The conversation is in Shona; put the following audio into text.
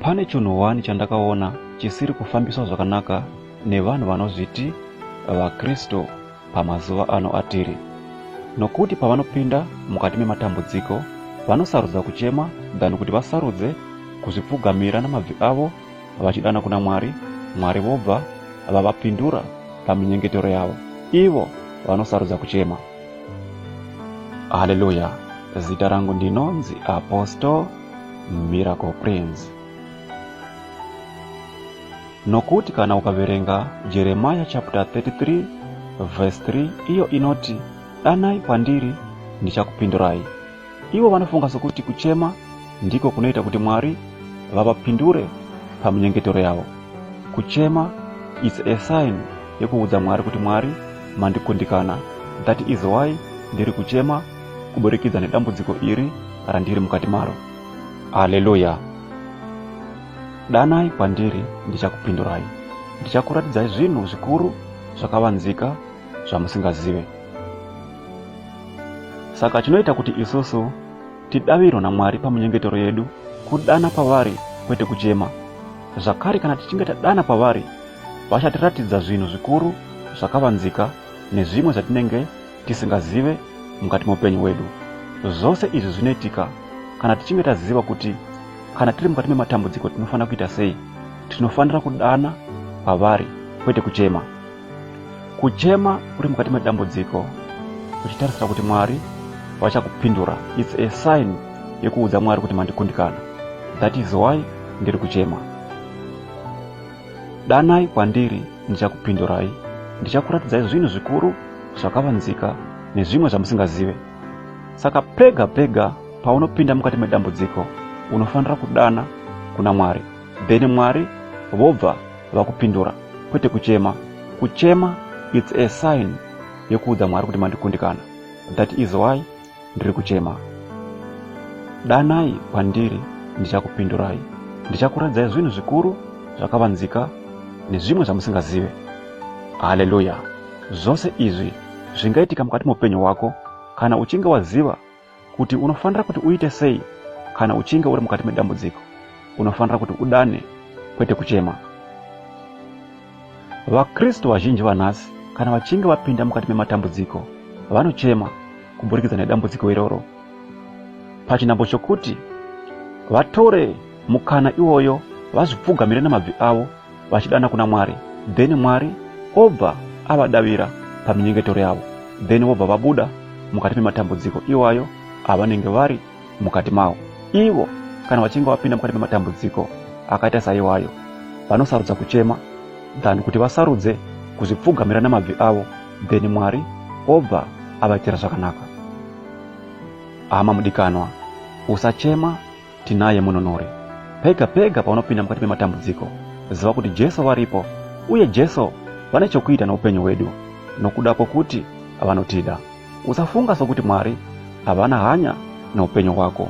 Pane chinhu wani chandakaona chisiri kufambiswa zvakanaka nevanhu vanozviti vaKristu pamazuva ano atiri. Nokuti pavanopinda mukati mematambudziko vanosarudza kuchema dhani kuti vasarudze kuzvipfugamira namabvi avo vachidana kuna Mwari. Mwari vobva vavapindura paminyengetero yavo. Ivo vanosarudza kuchema. Haleluya. Zita rangu ndinonzi Apostle Miracle Prince. Nokuti kana ukaverenga Jeremiah chapter 33 verse 3, iyo inoti, danai kwandiri ndichakupindurai. Ivo vanofunga sokuti kuchema ndiko kunoita kuti Mwari vavapindure paminyengetero yavo. Kuchema is a sign yekuudza Mwari kuti Mwari mandikundikana. That is why ndiri kuchema kuburikidza nedambudziko iri randiri mukati maro. Haleluya. Danai kwandiri ndichakupindurai. Ndichakuratidzai zvinhu zvikuru zvakavanzika zvamusingazive. Saka chinoita kuti isusu tidavirwe naMwari paminyengetero yedu kudana pavari kwete kuchema. Zvakare kana tichinge tadana pavari vachatiratidza zvinhu zvikuru zvakavanzika nezvimwe zvatinenge tisingazive mukati muupenyu wedu. Zvose izvi zvinoitika kana tichinge taziva kuti kana tiri mukati mematambudziko tinofanira kuita sei. Tinofanira kudana pavari kwete kuchema. Kuchema uri mukati medambudziko uchitarisira kuti Mwari vachakupindura. It's a sign yekuudza Mwari kuti mandikundikana. That is why ndiri kuchema. Danai kwandiri ndichakupindurai. Ndichakuratidzai zvinhu zvikuru zvakavanzika nezvimwe zvamusingazive. Saka pega pega paunopinda mukati medambudziko unofanira kudana kuna Mwari. Then Mwari vobva vakupindura kwete kuchema. Kuchema it's a sign yekuudza Mwari kuti mandikundikana. That is why ndiri kuchema. Danai kwandiri ndichakupindurai. Ndichakuratidzai zvinhu zvikuru zvakavanzika nezvimwe zvamusingazive. Haleluya. Zvose izvi zvingaitika mukati muupenyu wako kana uchinge waziva kuti unofanira kuti uite sei. Kana uchinge uri mukati medambudziko unofanira kuti udane kwete kuchema. VaKristu vazhinji vanhasi kana vachinge vapinda mukati mematambudziko vanochema kuburikidza nedambudziko iroro, pachinambo chokuti vatore mukana iwoyo vazvipfugamire namabvi avo vachidana kuna Mwari. Then Mwari obva avadavira paminyengetero yavo. Then vobva vabuda mukati mematambudziko iwayo avanenge vari mukati mavo. Ivo kana vachinge vapinda mukati mematambudziko akaita saiwayo vanosarudza kuchema dhani kuti vasarudze kuzvipfugamira namabvi avo. Then Mwari obva avaitira zvakanaka. Hama mudikanwa, usachema, tinaye mununuri. Pega pega paunopinda mukati mematambudziko ziva kuti Jesu varipo, uye Jesu vane chokuita naupenyu wedu nokuda kwokuti vanotida. Usafunga sokuti Mwari havana hanya naupenyu hwako.